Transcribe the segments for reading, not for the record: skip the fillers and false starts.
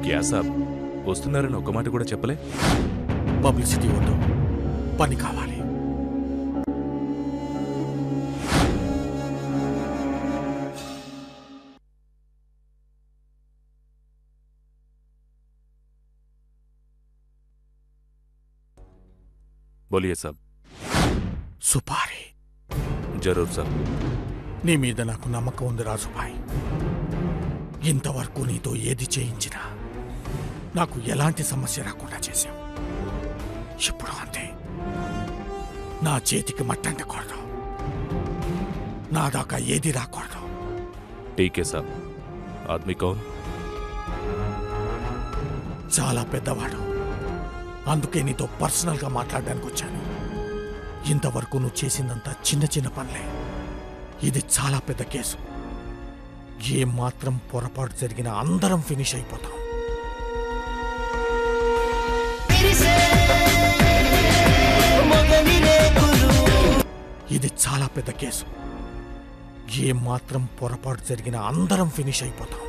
క్యా సాబ్ వస్తున్నారని ఒక్క మాట కూడా చెప్పలే? పబ్లిసిటీ వద్దు, పని కావాలి. బోలియే సాబ్. సుపారి. జరూర్ సాబ్. నీ మీద నాకు నమ్మకం ఉంది రాజుభాయ్. ఇంతవరకు నీతో ఏది చేయించినా నాకు ఎలాంటి సమస్య రాకుండా చేశావు. ఇప్పుడు అంతే. నా చేతికి మట్టంటకూడదు, నా దాకా ఏది రాకూడదు. ఠీకే సాబ్. ఆద్మీ కౌన్? చాలా పెద్దవాడు, అందుకే నీతో పర్సనల్గా మాట్లాడడానికి వచ్చాను. ఇంతవరకు నువ్వు చేసిందంతా చిన్న చిన్న పనులే. ఇది చాలా పెద్ద కేసు. ఏ మాత్రం పొరపాటు జరిగినా అందరం ఫినిష్ అయిపోతాం. ఇది చాలా పెద్ద కేసు. ఏ మాత్రం పొరపాటు జరిగినా అందరం ఫినిష్ అయిపోతాం.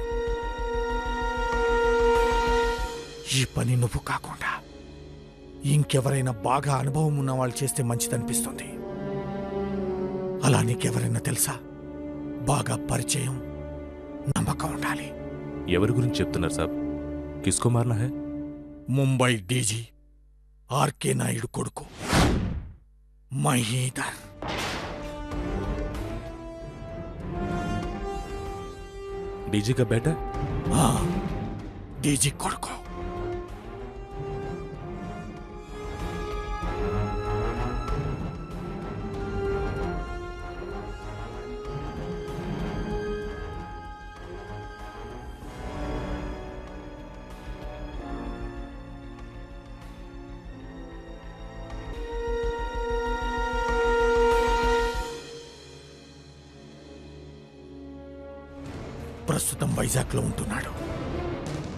ఈ పని నువ్వు కాకుండా ఇంకెవరైనా బాగా అనుభవం ఉన్న వాళ్ళు చేస్తే మంచిదనిపిస్తుంది. అలా నీకెవరైనా తెలుసా? బాగా పరిచయం, నమ్మకం ఉండాలి. ఎవరి గురించి చెప్తున్నారు సాబ్? కిస్కో మారనా హై? ముంబై డీజీ ఆర్కే నాయుడు కొడుకు మహీధర్. डीजी का बेटा? हाँ, डीजी కొడుకు. ప్రస్తుతం వైజాగ్లో ఉంటున్నాడు.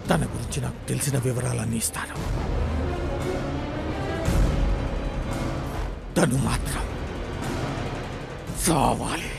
తన గురించి నాకు తెలిసిన వివరాలన్నీ ఇస్తాను. తను మాత్రం చావాలి.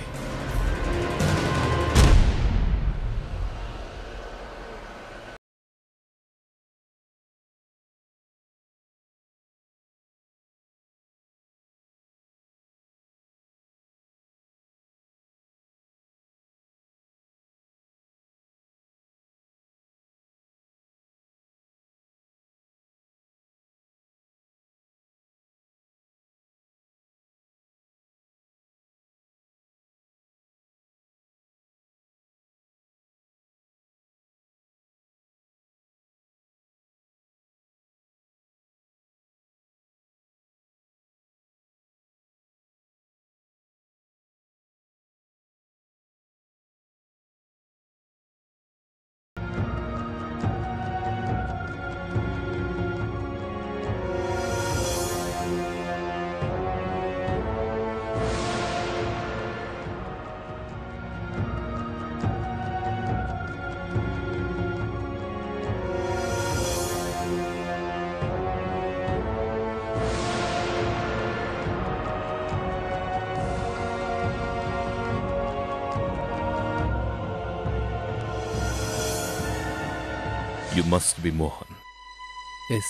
You must be Mohan. Yes.